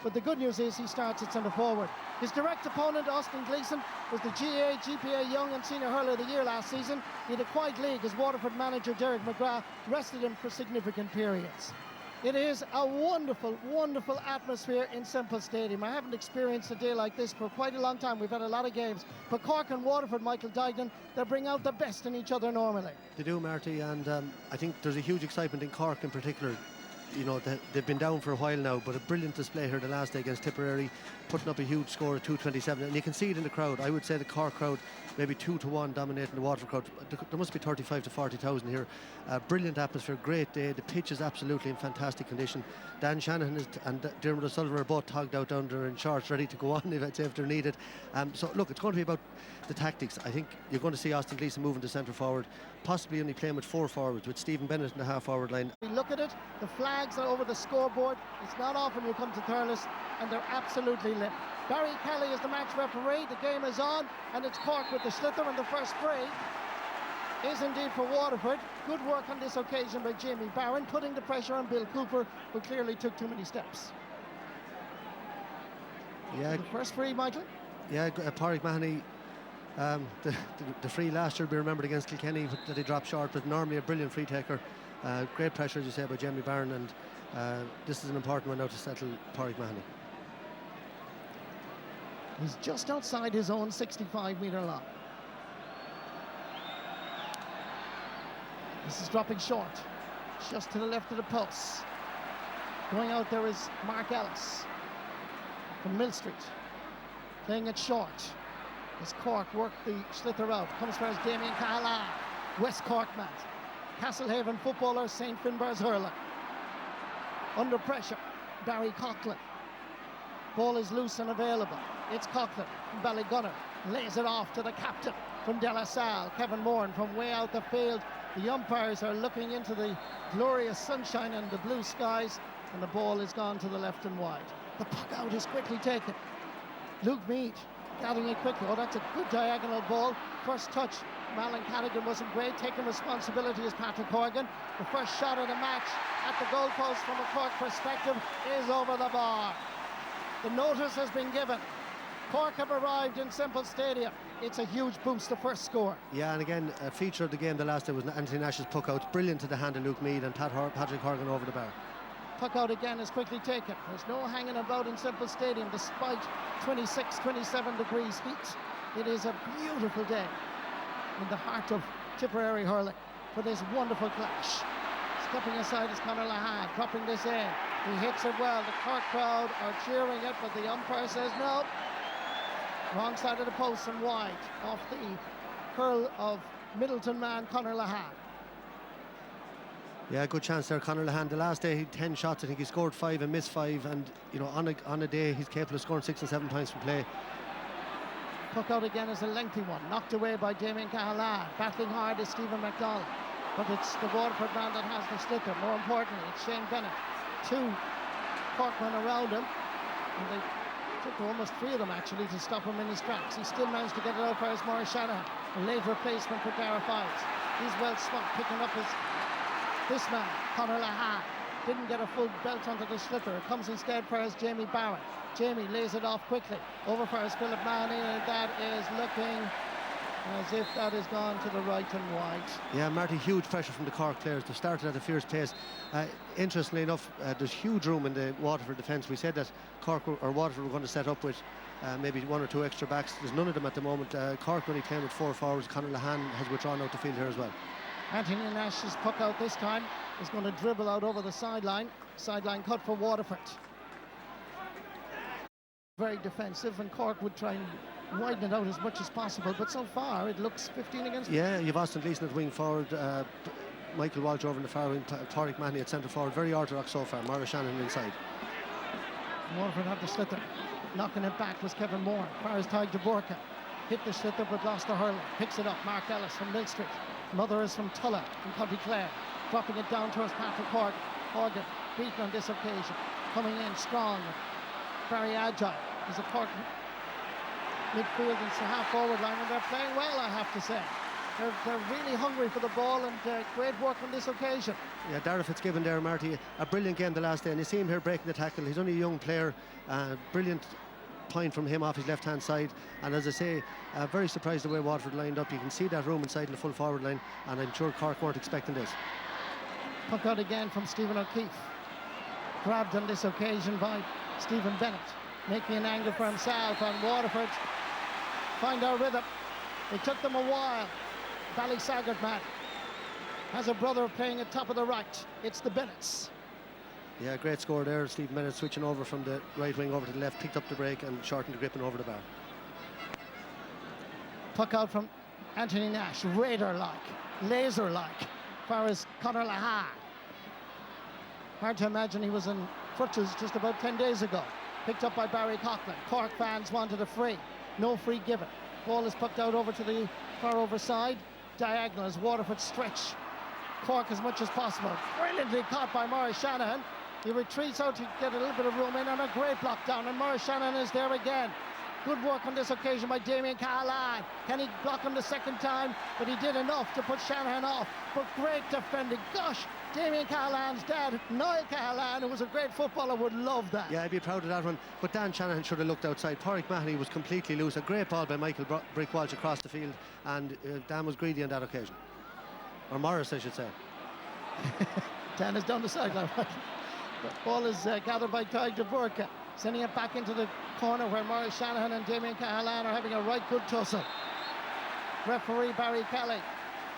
but the good news is he starts at centre forward. His direct opponent, Austin Gleeson, was the GPA Young and Senior Hurler of the Year last season. He had a quiet league as Waterford manager Derek McGrath rested him for significant periods. It is a wonderful, wonderful atmosphere in Semple Stadium. I haven't experienced a day like this for quite a long time. We've had a lot of games. But Cork and Waterford, Michael Dignan, they bring out the best in each other normally. They do, Marty, and I think there's a huge excitement in Cork in particular. You know, they've been down for a while now, but a brilliant display here the last day against Tipperary, putting up a huge score of 227, and you can see it in the crowd. I would say the Cork crowd maybe 2-1 dominating the Waterford crowd. There must be 35 to 40,000 here. Brilliant atmosphere, great day. The pitch is absolutely in fantastic condition. Dan Shanahan and Dermot O'Sullivan are both togged out down there in shorts, ready to go on if they're needed. So look, it's going to be about the tactics. I think you're going to see Austin Gleeson moving to centre forward, possibly only playing with 4 forwards, with Stephen Bennett in the half forward line. We look at it, the flags are over the scoreboard. It's not often you come to Thurles and they're absolutely lit. Barry Kelly is the match referee. The game is on, and it's Cork with the sliotar, and the first free is indeed for Waterford. Good work on this occasion by Jamie Barron, putting the pressure on Bill Cooper, who clearly took too many steps. Yeah, the first free, Michael. Yeah, Pádraig Mahoney. The free last year, we remembered against Kilkenny that he dropped short, but normally a brilliant free taker. Great pressure, as you say, by Jamie Barron, and this is an important one now to settle Pádraig Mahoney. He's just outside his own 65-metre line. This is dropping short, just to the left of the post. Going out there is Mark Ellis from Mill Street, playing it short. As Cork work the sliotar out, comes for his Damien Cahalane, West Cork man. Castlehaven footballer, St. Finbarr's Hurling. Under pressure, Barry Coughlin. Ball is loose and available. It's Coughlin from Ballygunner. Lays it off to the captain from De La Salle, Kevin Moran, from way out the field. The umpires are looking into the glorious sunshine and the blue skies, and the ball is gone to the left and wide. The puck out is quickly taken. Luke Meade gathering it quickly. Oh, that's a good diagonal ball. First touch, Malin Cadigan wasn't great. Taking responsibility is Patrick Horgan. The first shot of the match at the goalpost from a Cork perspective is over the bar. The notice has been given. Cork have arrived in Semple Stadium. It's a huge boost, the first score. Yeah, and again, a feature of the game the last day was Anthony Nash's puck out. Brilliant to the hand of Luke Meade and Patrick Horgan over the bar. Puck out again is quickly taken. There's no hanging about in Semple Stadium despite 26, 27 degrees heat. It is a beautiful day in the heart of Tipperary hurling for this wonderful clash. Stepping aside is Conor Lahan, dropping this in. He hits it well. The Cork crowd are cheering it, but the umpire says no. Wrong side of the post and wide off the curl of Middleton man Conor Lahan. Yeah, good chance there, Conor Lahan. The last day he had 10 shots. I think he scored 5 and missed 5, and you know, on a day he's capable of scoring 6 and 7 times from play. Puck out again is a lengthy one, knocked away by Damien Cahalane. Battling hard is Stephen McDonald, but it's the Waterford man that has the sliotar. More importantly, it's Shane Bennett. 2 Corkmen around him, and they took almost 3 of them actually to stop him in his tracks. He still managed to get it out for his Maurice Shanahan, a late replacement for Gareth Ives. He's well swamped, picking up this man, Conor Lahan. Didn't get a full belt onto the sliotar. It comes instead for his Jamie Barron. Jamie lays it off quickly. Over for his Philip Manning, and that is looking as if that has gone to the right and wide. Yeah, Marty, huge pressure from the Cork players. They started at a fierce pace. Interestingly enough, there's huge room in the Waterford defence. We said that Cork or Waterford were going to set up with maybe 1 or 2 extra backs. There's none of them at the moment. Cork only playing with 4 forwards. Conor Lahan has withdrawn out the field here as well. Anthony Nash's puck out this time is going to dribble out over the sideline. Sideline cut for Waterford. Very defensive, and Cork would try and widen it out as much as possible, but so far it looks 15 against. Yeah, you've Austin Gleeson at wing forward, Michael Walsh over in the far wing, Pádraig Mahoney at centre forward. Very orthodox so far. Maurice Shanahan inside. Waterford have the sliotar. Knocking it back was Kevin Moore. Far as Tyg de Borca. Hit the sliotar but lost the hurling. Picks it up, Mark Ellis from Mill Street. Mother is from Tulla, from County Clare. Dropping it down towards Patrick Horgan. Beaten on this occasion. Coming in strong. Very agile. He's a Cork midfield and half forward line, and they're playing well, I have to say. They're really hungry for the ball, and great work on this occasion. Yeah, Dara Fitzgibbon there, Marty, a brilliant game the last day, and you see him here breaking the tackle. He's only a young player, brilliant point from him off his left hand side, and as I say, very surprised the way Waterford lined up. You can see that room inside in the full forward line, and I'm sure Cork weren't expecting this. Puck out again from Stephen O'Keefe, grabbed on this occasion by Stephen Bennett, making an angle for himself, and Waterford find our rhythm. It took them a while. Ballysaggart man has a brother playing at top of the right. It's the Bennetts. Yeah, great score there. Stephen Bennett switching over from the right wing over to the left, picked up the break and shortened the grip and over the bar. Puck out from Anthony Nash, radar-like, laser-like, far as Conor Lahan. Hard to imagine he was in crutches just about 10 days ago. Picked up by Barry Coughlin. Cork fans wanted a free. No free given. Ball is pucked out over to the far over side. Diagonal as Waterford stretch Cork as much as possible. Brilliantly caught by Maurice Shanahan. He retreats out to get a little bit of room in, and a great block down, and Maurice Shanahan is there again. Good work on this occasion by Damien Cahalane. Can he block him the second time? But he did enough to put Shanahan off. But great defending. Gosh, Damien Cahalane's dad, Niall Cahalane, who was a great footballer, would love that. Yeah, I'd be proud of that one. But Dan Shanahan should have looked outside. Pádraig Mahoney was completely loose. A great ball by Michael Brick Walsh across the field, and Dan was greedy on that occasion. Or Morris, I should say. Dan is down the sideline. The ball is gathered by Tadhg de Burka, sending it back into the corner where Maurice Shanahan and Damien Cahalane are having a right good tussle. Referee Barry Kelly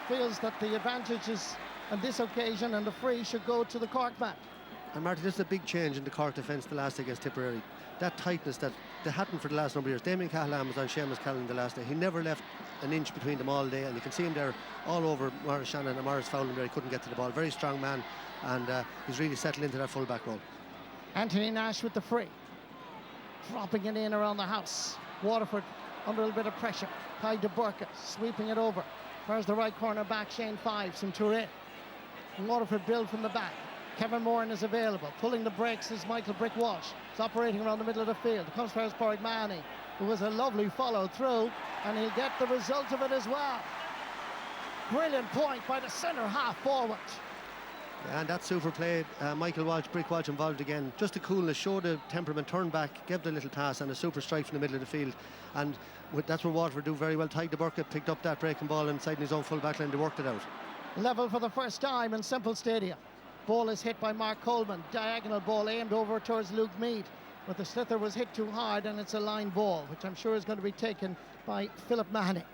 feels that the advantage is on this occasion, and the free should go to the Cork man. And Marty, this is a big change in the Cork defence the last day against Tipperary. That tightness that they hadn't for the last number of years. Damien Cahalane was on Seamus Callan the last day. He never left an inch between them all day, and you can see him there all over Maurice Shanahan, and Morris fouled him there. He couldn't get to the ball. Very strong man, and he's really settled into that full-back role. Anthony Nash with the free, dropping it in around the house. Waterford under a little bit of pressure. Tadhg de Burka sweeping it over. There's the right corner back, Shane Fives from Touré. Waterford build from the back. Kevin Moran is available. Pulling the brakes is Michael Brick Walsh. He's operating around the middle of the field. It comes first Pádraig Mahoney, who was a lovely follow through, and he'll get the result of it as well. Brilliant point by the centre half forward. Yeah, and that super play, Michael Walsh, Brick Walsh involved again. Just the coolness, showed the temperament, turned back, gave the little pass, and a super strike from the middle of the field. And that's what Waterford do very well. Tadhg de Burka picked up that breaking ball inside in his own full back line. They worked it out. Level for the first time in Semple Stadium. Ball is hit by Mark Coleman. Diagonal ball aimed over towards Luke Meade. But the slither was hit too hard, and it's a line ball, which I'm sure is going to be taken by Philip Mahoney.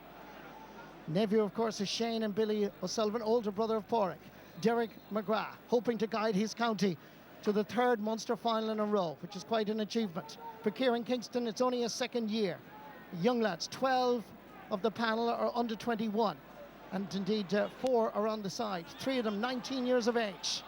Nephew, of course, is Shane and Billy O'Sullivan, older brother of Pádraig. Derek McGrath, hoping to guide his county to the third Munster final in a row, which is quite an achievement. For Kieran Kingston, it's only his second year. Young lads, 12 of the panel are under 21. And indeed, 4 are on the side. 3 of them 19 years of age.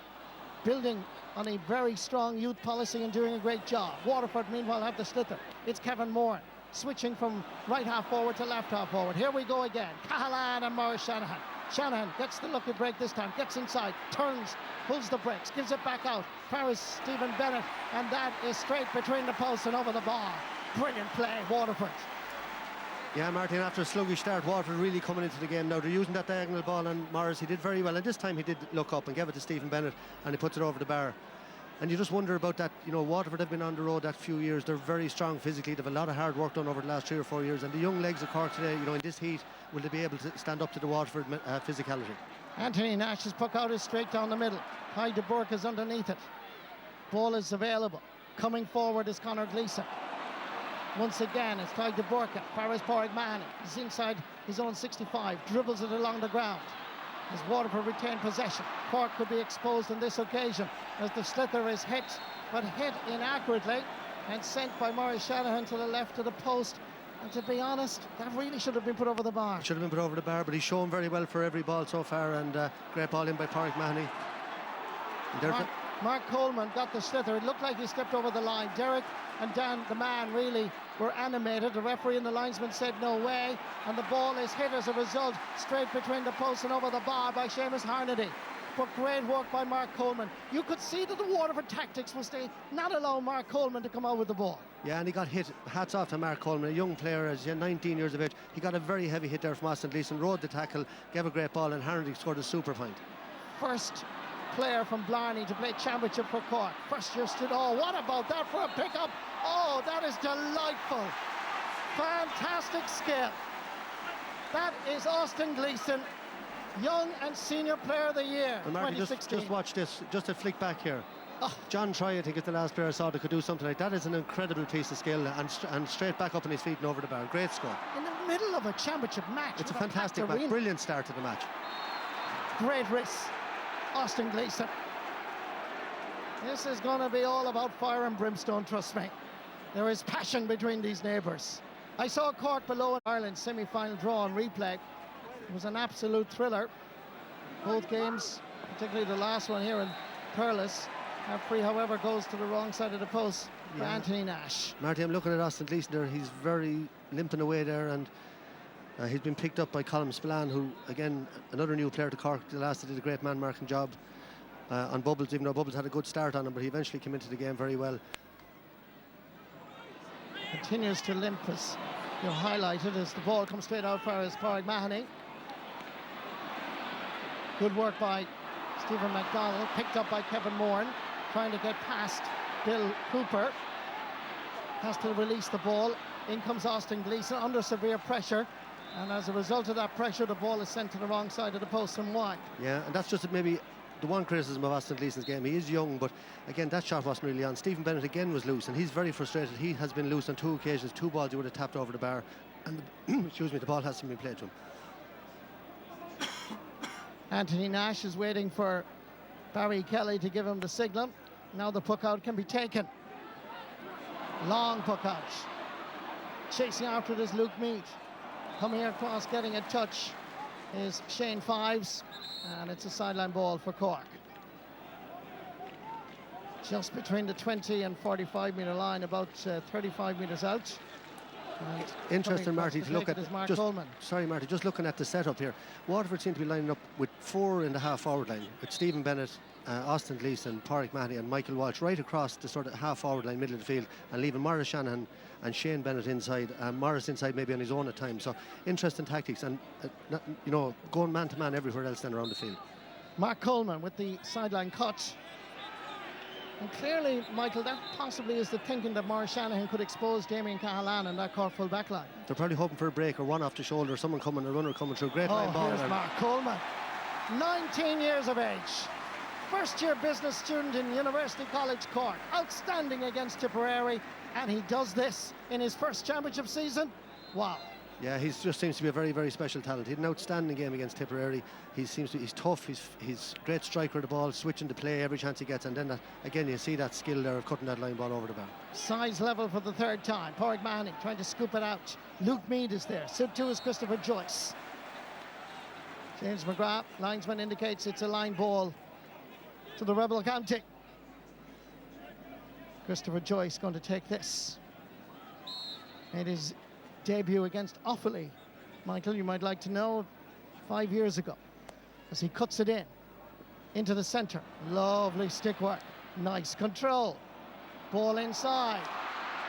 Building on a very strong youth policy and doing a great job. Waterford, meanwhile, have the slither. It's Kevin Moran, switching from right half forward to left half forward. Here we go again. Cahalane and Maurice Shanahan. Shanahan gets the lucky break this time, gets inside, turns, pulls the brakes, gives it back out. Paris Stephen Bennett, and that is straight between the posts and over the bar. Brilliant play, Waterford. Yeah, Martin, after a sluggish start, Waterford really coming into the game now. They're using that diagonal ball on Morris. He did very well, and this time he did look up and gave it to Stephen Bennett, and he puts it over the bar. And you just wonder about that. You know, Waterford have been on the road that few years. They're very strong physically. They've a lot of hard work done over the last 3 or 4 years, and the young legs of Cork today, you know, in this heat, will they be able to stand up to the Waterford physicality? Anthony Nash's puck out is straight down the middle. Tadhg de Burka is underneath it. Ball is available. Coming forward is Conor Gleeson. Once again, it's Tadhg de Burka. Paris Pádraig Mahoney. He's inside his own 65. Dribbles it along the ground. As Waterford retain possession. Cork could be exposed on this occasion as the slither is hit, but hit inaccurately and sent by Maurice Shanahan to the left of the post. And to be honest, that really should have been put over the bar. Should have been put over the bar, but he's shown very well for every ball so far, and great ball in by Pádraig Mahoney. Mark Coleman got the slither. It looked like he stepped over the line. Derek and Dan, the man, really were animated. The referee and the linesman said no way, and the ball is hit as a result straight between the posts and over the bar by Seamus Harnedy. but great work by Mark Coleman. You could see that the Waterford tactics was to not allow Mark Coleman to come out with the ball. Yeah, and he got hit. Hats off to Mark Coleman, a young player, as 19 years of age. He got a very heavy hit there from Austin Gleeson, rode the tackle, gave a great ball, and Harrington scored a super point. First player from Blarney to play championship for Cork. First year stood. Oh, what about that for a pickup? Oh, that is delightful. Fantastic skill. That is Austin Gleeson, young and senior player of the year, and Marty, 2016. just watch this, just a flick back here. Oh. John Troy, I think, is the last player I saw that could do something like that. Is an incredible piece of skill, and straight back up on his feet and over the bar. Great score. In the middle of a championship match. It's a fantastic match. Brilliant start to the match. Great risk, Austin Gleeson. This is going to be all about fire and brimstone, trust me. There is passion between these neighbours. I saw Cork below in Ireland semi-final draw on replay. It was an absolute thriller. Both games, particularly the last one here in Perlis, free, however, goes to the wrong side of the post for Anthony Nash. Marty, I'm looking at Austin Gleeson there. He's very limping away there, and he's been picked up by Colm Spillane, who, again, another new player to Cork. The last did a great man-marking job on Bubbles, even though Bubbles had a good start on him, but he eventually came into the game very well. Continues to limp, as you highlighted, as the ball comes straight out for his Pádraig Mahoney. Good work by Stephen McDonald, picked up by Kevin Moran, trying to get past Bill Cooper. Has to release the ball. In comes Austin Gleeson under severe pressure, and as a result of that pressure, the ball is sent to the wrong side of the post and wide. Yeah, and that's just maybe the one criticism of Austin Gleeson's game. He is young, but again, that shot wasn't really on. Stephen Bennett again was loose, and he's very frustrated. He has been loose on 2 occasions. 2 balls he would have tapped over the bar, and excuse me, the ball hasn't been played to him. Anthony Nash is waiting for Barry Kelly to give him the signal. Now the puck out can be taken. Long puck out. Chasing after it is Luke Mead. Coming across, getting a touch is Shane Fives, and it's a sideline ball for Cork. Just between the 20 and 45 metre line, about 35 metres out. Interesting, Marty, to look at. Sorry, Marty, just looking at the setup here. Waterford seem to be lining up with 4 in the half forward line, with Stephen Bennett, Austin Gleeson, Pádraig Mahoney and Michael Walsh right across the sort of half forward line, middle of the field, and leaving Maurice Shanahan and Shane Bennett inside, and Morris inside maybe on his own at times. So interesting tactics, and going man to man everywhere else then around the field. Mark Coleman with the sideline cut. And clearly, Michael, that possibly is the thinking that Maurice Shanahan could expose Damien Cahalane and that Cork full back line. They're probably hoping for a break or one off the shoulder, someone coming, a runner coming through. Great line ball. Here's Mark Coleman, 19 years of age. First-year business student in University College Cork. Outstanding against Tipperary, and he does this in his first championship season. Wow. Yeah, he just seems to be a very, very special talent. He had an outstanding game against Tipperary. He's tough, he's great striker of the ball, switching to play every chance he gets, and then again you see that skill there of cutting that line ball over the bar. Size level for the 3rd time. Pádraig Mahoney trying to scoop it out. Luke Mead is there. So too is Christopher Joyce. James McGrath, linesman, indicates it's a line ball to the Rebel County. Christopher Joyce going to take this. It is debut against Offaly, Michael, you might like to know, 5 years ago, as he cuts it into the centre. Lovely stick work, nice control. Ball inside,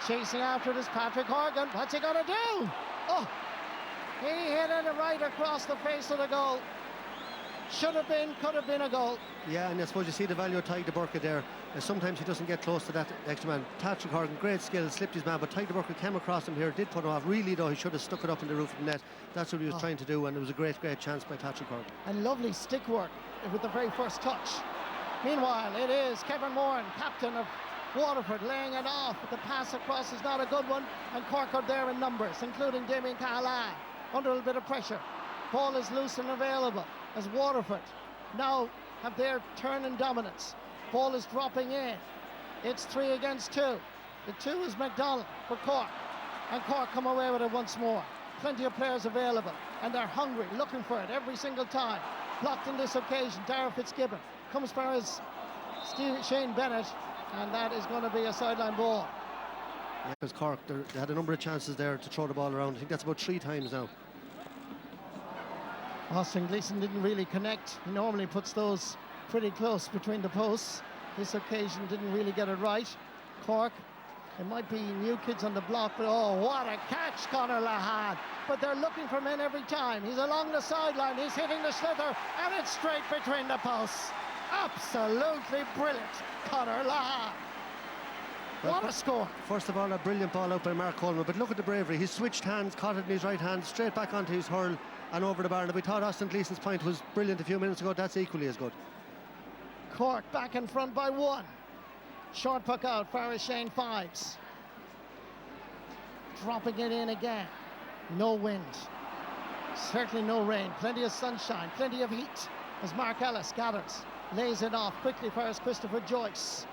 chasing after it is Patrick Horgan. What's he gonna do? Oh, he hit it right across the face of the goal. Should have been, could have been a goal. Yeah, and I suppose you see the value of Tadhg de Burca there. Sometimes he doesn't get close to that extra man. Patrick Horgan, great skill, slipped his man, but Tadhg de Burca came across him here, did put him off. Really, though, he should have stuck it up in the roof of the net. That's what he was trying to do, and it was a great, great chance by Patrick Horgan. And lovely stick work with the very first touch. Meanwhile, it is Kevin Moran, captain of Waterford, laying it off. But the pass across is not a good one, and Cork are there in numbers, including Damien Cahalane, under a little bit of pressure. Ball is loose and available as Waterford now have their turn in dominance. Ball is dropping in. It's 3 against 2. The 2 is McDonald for Cork, and Cork come away with it once more. Plenty of players available, and they're hungry, looking for it every single time. Blocked on this occasion. Darragh Fitzgibbon comes for his Shane Bennett, and that is going to be a sideline ball. Yeah, because Cork, they had a number of chances there to throw the ball around. I think that's about 3 times now. Austin Gleeson didn't really connect. He normally puts those pretty close between the posts. This occasion didn't really get it right. Cork, it might be new kids on the block, but oh, what a catch, Conor Lahan. But they're looking for him every time. He's along the sideline, he's hitting the slither, and it's straight between the posts. Absolutely brilliant, Conor Lahan. What a score. First of all, a brilliant ball out by Mark Coleman, but look at the bravery. He switched hands, caught it in his right hand, straight back onto his hurl and over the bar. And we thought Austin Gleeson's point was brilliant a few minutes ago. That's equally as good. Cork back in front by 1. Short puck out, far as Shane Fives. Dropping it in again. No wind. Certainly no rain. Plenty of sunshine, plenty of heat as Mark Ellis gathers. Lays it off quickly for his Christopher Joyce.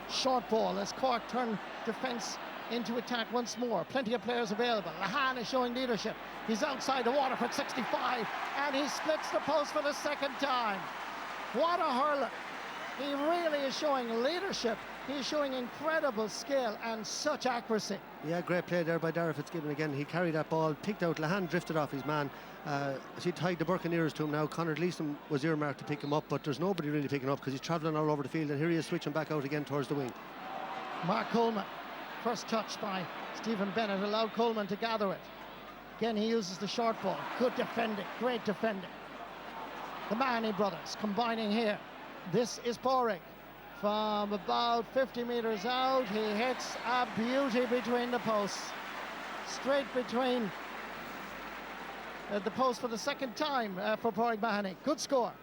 Short ball as Cork turn defence into attack once more. Plenty of players available. Lahan is showing leadership. He's outside the Waterford 65 and he splits the post for the second time. What a hurler. He really is showing leadership. He's showing incredible skill and such accuracy. Yeah, great play there by Dara Fitzgibbon again. He carried that ball, picked out, Lahan drifted off his man. As he tied the Buccaneers to him now, Conor Gleeson was earmarked to pick him up, but there's nobody really picking him up because he's travelling all over the field, and here he is switching back out again towards the wing. Mark Coleman, first touch by Stephen Bennett, allowed Coleman to gather it. Again, he uses the short ball. Good defending, great defending. The Mahoney brothers combining here. This is Porrick. From about 50 metres out, he hits a beauty between the posts. Straight between the post for the second time for Porrick Mahoney. Good score.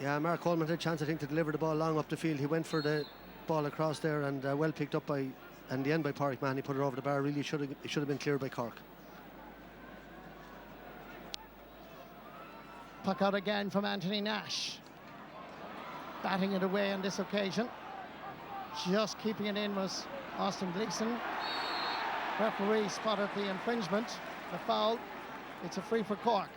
Yeah, Mark Coleman had a chance, I think, to deliver the ball long up the field. He went for the ball across there and well picked up by, in the end, by Porrick Mahoney. Put it over the bar. Really should have been cleared by Cork. Puck out again from Anthony Nash. Batting it away on this occasion. Just keeping it in was Austin Gleeson. Referee spotted the infringement, the foul. It's a free for Cork.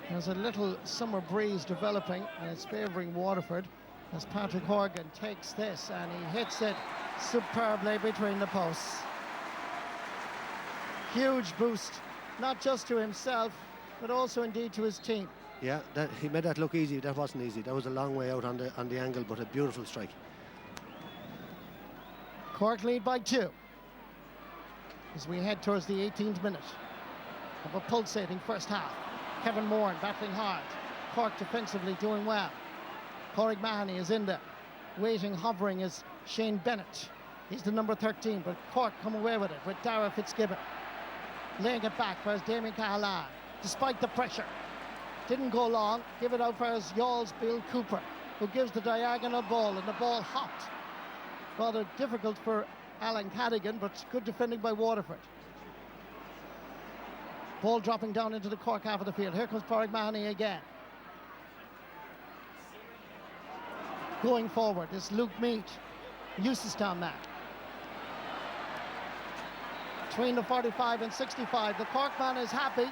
There's a little summer breeze developing and it's favouring Waterford as Patrick Horgan takes this and he hits it superbly between the posts. Huge boost, not just to himself, but also indeed to his team. Yeah, he made that look easy. That wasn't easy. That was a long way out on the angle, but a beautiful strike. Cork lead by 2 as we head towards the 18th minute of a pulsating first half. Kevin Moran battling hard. Cork defensively doing well. Porrick Mahoney is in there. Waiting, hovering is Shane Bennett. He's the number 13, but Cork come away with it with Dara Fitzgibbon. Laying it back for his Damien Cahalan. Despite the pressure. Didn't go long. Give it out for his Yawls Bill Cooper, who gives the diagonal ball, and the ball hopped. Rather difficult for Alan Cadigan, but good defending by Waterford. Ball dropping down into the Cork half of the field. Here comes Porrick Mahoney again. Going forward is Luke Mead, Euston man. Between the 45 and 65, the Cork man is happy.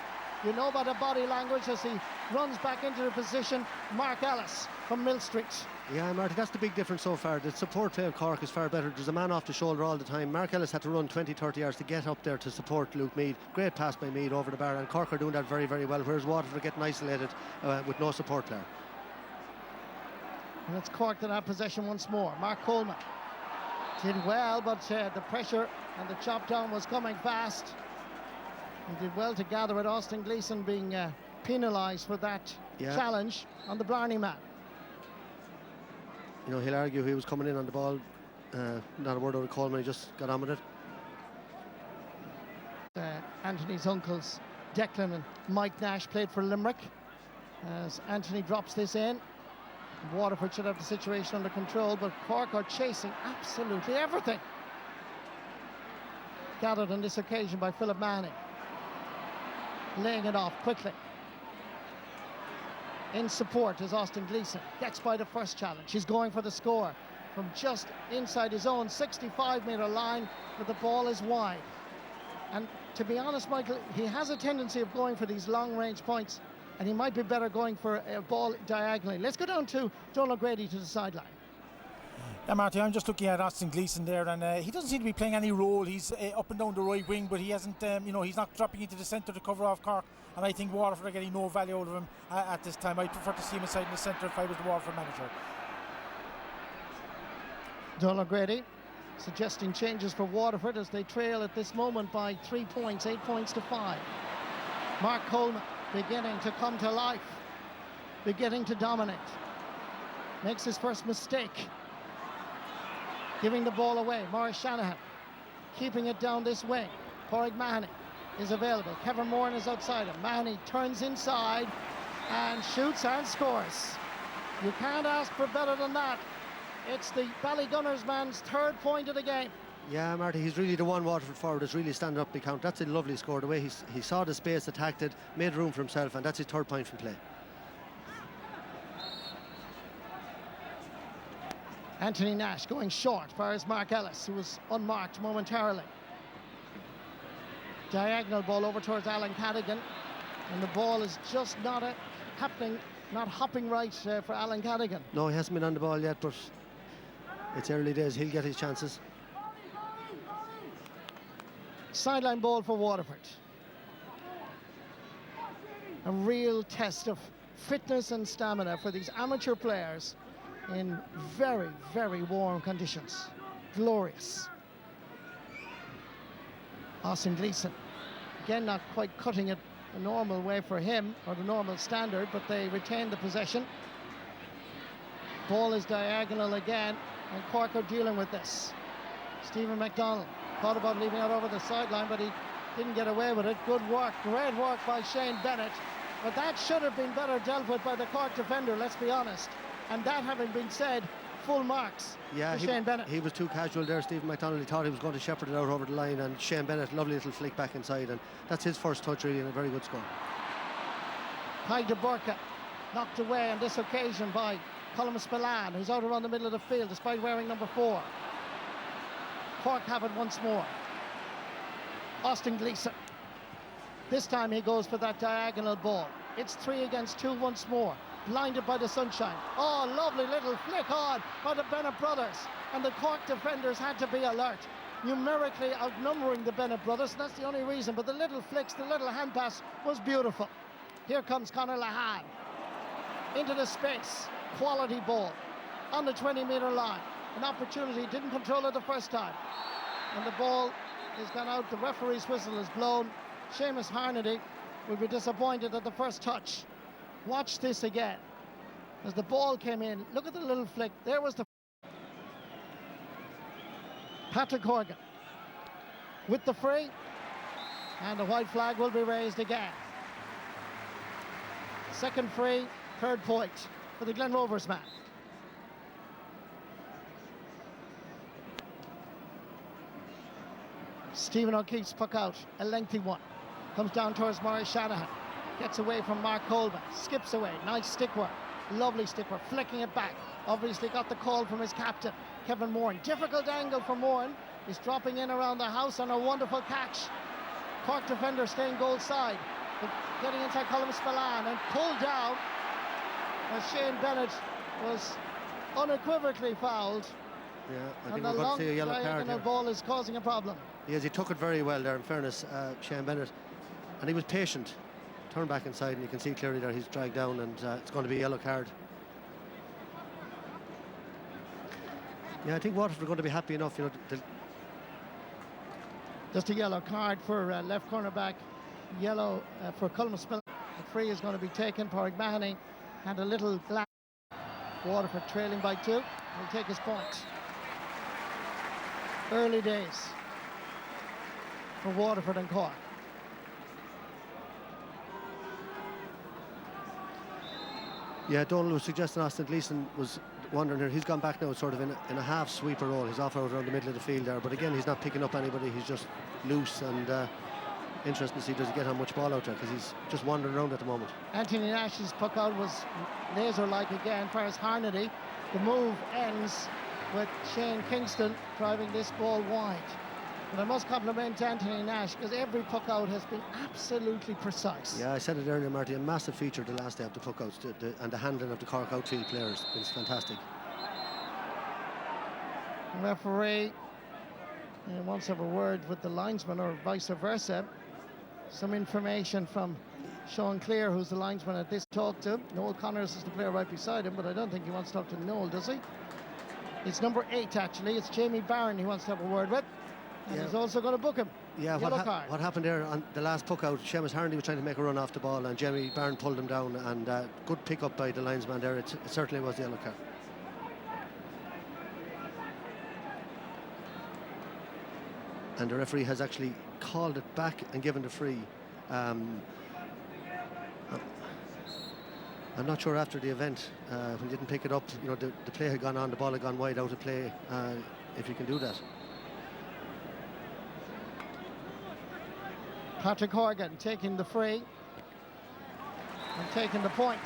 You know about the body language as he runs back into the position. Mark Ellis from Mill Street. Yeah, Marty, that's the big difference so far. The support play of Cork is far better. There's a man off the shoulder all the time. Mark Ellis had to run 20-30 yards to get up there to support Luke Mead. Great pass by Mead over the bar, and Cork are doing that very, very well, whereas Waterford are getting isolated with no support there. And it's Cork that have possession once more. Mark Coleman did well, but the pressure and the chop down was coming fast. He did well to gather it. Austin Gleeson being penalised for that challenge on the Blarney man. You know, he'll argue he was coming in on the ball. Not a word out of Coleman, he just got on with it. Anthony's uncles, Declan and Mike Nash, played for Limerick. As Anthony drops this in, Waterford should have the situation under control, but Cork are chasing absolutely everything. Gathered on this occasion by Philip Mahoney. Laying it off quickly. In support is Austin Gleeson. Gets by the first challenge. He's going for the score from just inside his own 65-metre line, but the ball is wide. And to be honest, Michael, he has a tendency of going for these long-range points, and he might be better going for a ball diagonally. Let's go down to Donald Grady to the sideline. Yeah, Marty, I'm just looking at Austin Gleeson there, and he doesn't seem to be playing any role. He's up and down the right wing, but he hasn't, he's not dropping into the centre to cover off Cork, and I think Waterford are getting no value out of him at this time. I'd prefer to see him inside in the centre if I was the Waterford manager. Donal O'Grady suggesting changes for Waterford as they trail at this moment by 3 points, 8 points to 5. Mark Coleman beginning to come to life, beginning to dominate. Makes his first mistake. Giving the ball away. Maurice Shanahan keeping it down this way. Padraig Mahoney is available. Kevin Moran is outside him. Mahoney turns inside and shoots and scores. You can't ask for better than that. It's the Ballygunners man's third point of the game. Yeah, Marty, he's really the one Waterford forward that's really standing up to count. That's a lovely score. The way he saw the space, attacked it, made room for himself, and that's his third point from play. Anthony Nash going short, fires Mark Ellis, who was unmarked momentarily. Diagonal ball over towards Alan Cadigan, and the ball is just not hopping right for Alan Cadigan. No, he hasn't been on the ball yet, but it's early days. He'll get his chances. Sideline ball for Waterford. A real test of fitness and stamina for these amateur players in very, very warm conditions. Glorious. Austin Gleeson, again not quite cutting it the normal way for him, or the normal standard, but they retain the possession. Ball is diagonal again, and Cork are dealing with this. Stephen McDonald thought about leaving it over the sideline, but he didn't get away with it. Good work, great work by Shane Bennett, but that should have been better dealt with by the Cork defender, let's be honest. And that having been said, full marks to Shane Bennett. He was too casual there, Stephen McDonald. He thought he was going to shepherd it out over the line, and Shane Bennett, lovely little flick back inside, and that's his first touch really, and a very good score. Kai de Burka knocked away on this occasion by Colm Spillane, who's out around the middle of the field despite wearing number 4. Cork have it once more. Austin Gleeson. This time he goes for that diagonal ball. It's 3 against 2 once more. Blinded by the sunshine. Oh, lovely little flick on by the Bennett brothers. And the Cork defenders had to be alert. Numerically outnumbering the Bennett brothers, and that's the only reason. But the little flicks, the little hand pass was beautiful. Here comes Conor Lahan. Into the space. Quality ball. On the 20-metre line. An opportunity, didn't control it the first time. And the ball has gone out. The referee's whistle is blown. Seamus Harnedy will be disappointed at the first touch. Watch this again. As the ball came in, look at the little flick. There was the Patrick Horgan with the free, and the white flag will be raised again. Second free, third point for the Glen Rovers man. Stephen O'Keefe's puck out, a lengthy one. Comes down towards Maurice Shanahan. Gets away from Mark Coleman, skips away, nice stick work, lovely stick work, flicking it back. Obviously got the call from his captain, Kevin Moran. Difficult angle for Moran, he's dropping in around the house on a wonderful catch. Cork defender staying goal side, but getting inside Colm Spillane and pulled down as Shane Bennett was unequivocally fouled. Yeah, I think and we're the going to see a yellow card diagonal here. ball is causing a problem. Yes, he took it very well there, in fairness, Shane Bennett, and he was patient. Turned back inside, and you can see clearly there he's dragged down, and it's going to be a yellow card. Yeah, I think Waterford are going to be happy enough, you know. Just a yellow card for left cornerback, yellow for Colm Spillane. The free is going to be taken. Padraig Mahoney and a little glass. Waterford trailing by 2. He'll take his point. Early days for Waterford and Cork. Yeah, Donald was suggesting Austin Gleeson was wondering here. He's gone back now sort of in a half sweeper role. He's off out around the middle of the field there, but again he's not picking up anybody. He's just loose, and interesting to see does he get how much ball out there, because he's just wandering around at the moment. Anthony Nash's puck out was laser-like again. For his Harnedy, the move ends with Shane Kingston driving this ball wide. But I must compliment Anthony Nash, because every puck out has been absolutely precise. Yeah, I said it earlier, Marty, a massive feature the last day of the puck outs, and the handling of the Cork outfield players is fantastic. Referee wants to have a word with the linesman or vice versa. Some information from Sean Clear, who's the linesman at this talk to. Noel Connors is the player right beside him, but I don't think he wants to talk to Noel, does he? It's number 8, actually. It's Jamie Barron he wants to have a word with. And he's also going to book him. Yeah, what happened there on the last puck out, Seamus Harnedy was trying to make a run off the ball and Jamie Barron pulled him down, and good pick up by the linesman there. It certainly was the yellow card. And the referee has actually called it back and given the free. I'm not sure after the event, when he didn't pick it up, you know, the play had gone on, the ball had gone wide out of play, if you can do that. Patrick Horgan taking the free and taking the point.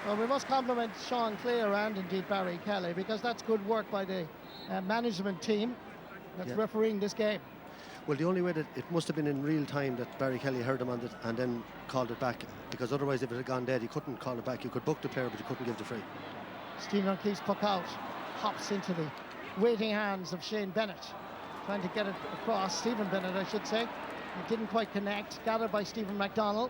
Well, we must compliment Sean Clear and indeed Barry Kelly, because that's good work by the management team that's refereeing this game. Well, the only way that it must have been in real time that Barry Kelly heard him on it and then called it back, because otherwise if it had gone dead he couldn't call it back. You could book the player but you couldn't give the free. Stephen O'Keefe's puck out, hops into the waiting hands of Shane Bennett, trying to get it across. Stephen Bennett, I should say. It didn't quite connect. Gathered by Stephen McDonnell.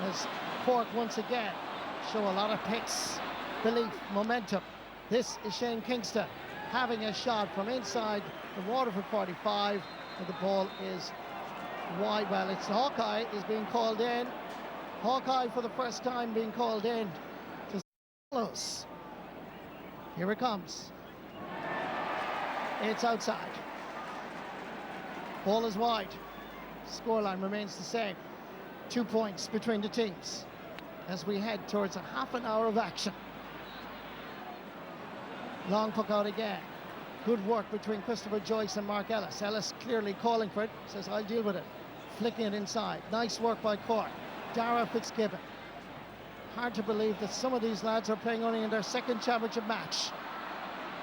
As Cork once again show a lot of pace, belief, momentum. This is Shane Kingston having a shot from inside the Waterford 45, and the ball is wide. Well, it's Hawkeye is being called in. Hawkeye for the first time being called in to close. Here it comes. It's outside. Ball is wide. Scoreline remains the same. 2 points between the teams as we head towards a half an hour of action. Long puck out again. Good work between Christopher Joyce and Mark Ellis. Ellis clearly calling for it. Says, I'll deal with it. Flicking it inside. Nice work by Cork. Dara Fitzgibbon. Hard to believe that some of these lads are playing only in their second championship match.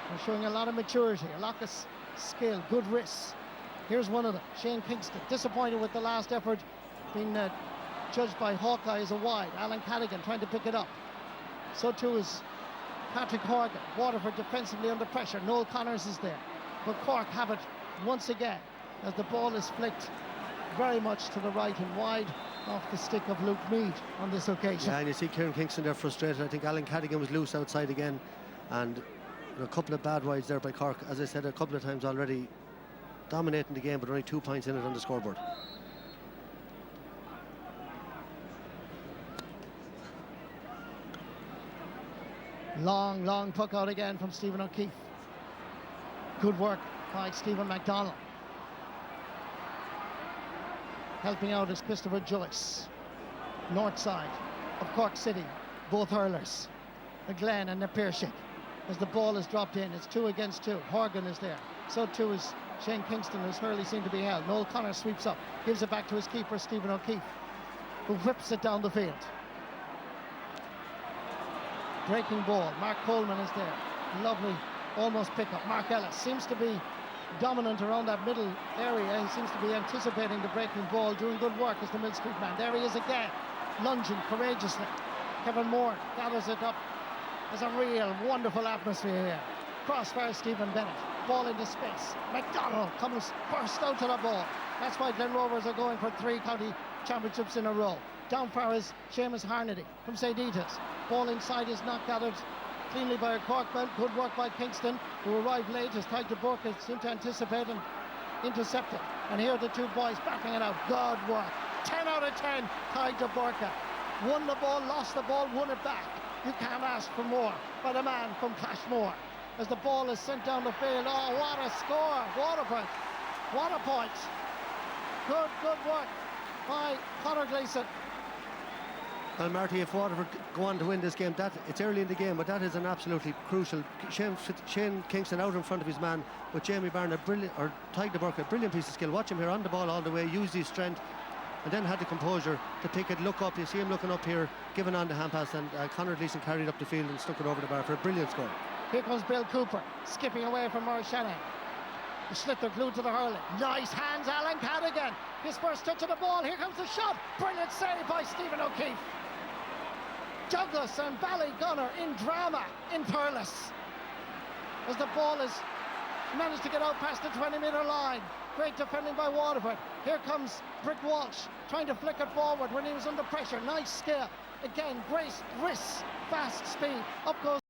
They're showing a lot of maturity, a lot of skill, good risks. Here's one of them, Shane Kingston. Disappointed with the last effort, being judged by Hawkeye as a wide. Alan Cadigan trying to pick it up. So too is Patrick Horgan. Waterford defensively under pressure. Noel Connors is there. But Cork have it once again as the ball is flicked very much to the right and wide off the stick of Luke Meade on this occasion. Yeah, and you see Kieran Kingston there frustrated. I think Alan Cadigan was loose outside again, and a couple of bad wides there by Cork, as I said a couple of times already, dominating the game but only 2 points in it on the scoreboard. Long puck out again from Stephen O'Keefe. Good work by Stephen McDonnell. Helping out is Christopher Joyce. North side of Cork City, both hurlers, the Glen and the Piershik. As the ball is dropped in, it's 2 against 2. Horgan is there. So too is Shane Kingston, who's hurley seemed to be held. Noel Connor sweeps up, gives it back to his keeper, Stephen O'Keefe, who whips it down the field. Breaking ball. Mark Coleman is there. Lovely, almost pick up. Mark Ellis seems to be dominant around that middle area. He seems to be anticipating the breaking ball, doing good work as the Mill Street man. There he is again, lunging courageously. Kevin Moore gathers it up. There's a real wonderful atmosphere here. Crossfire Stephen Bennett. Ball into space. McDonnell comes first out to the ball. That's why Glen Rovers are going for 3 county championships in a row. Down far is Seamus Harnedy from St. Edith's. Ball inside is not gathered cleanly by a Cork belt. Good work by Kingston, who arrived late as Tyke de Burke seemed to anticipate and intercepted. And here are the 2 boys backing it out. Good work. 10 out of 10, Tyke de Burke. Won the ball, lost the ball, won it back. You can't ask for more by the man from Cashmore. As the ball is sent down the field. Oh, what a score. Waterford. What a point. Good work by Conor Gleeson. Well, Marty, if Waterford go on to win this game, it's early in the game, but that is an absolutely crucial. Shane Kingston out in front of his man, but Jamie Barron, Tyke de Burke, a brilliant piece of skill. Watch him here on the ball all the way, use his strength, and then had the composure to pick it, look up. You see him looking up here, giving on the hand pass, and Conor Gleeson carried up the field and stuck it over the bar for a brilliant score. Here comes Bill Cooper, skipping away from Maurice Shanahan. The Schlitter glued to the hurling. Nice hands, Alan Cadigan. His first touch of the ball. Here comes the shot. Brilliant save by Stephen O'Keefe. Douglas and Ballygunner in drama in Thurles. As the ball is managed to get out past the 20-metre line. Great defending by Waterford. Here comes Brick Walsh trying to flick it forward when he was under pressure. Nice skill. Again, great wrists, fast speed. Up goes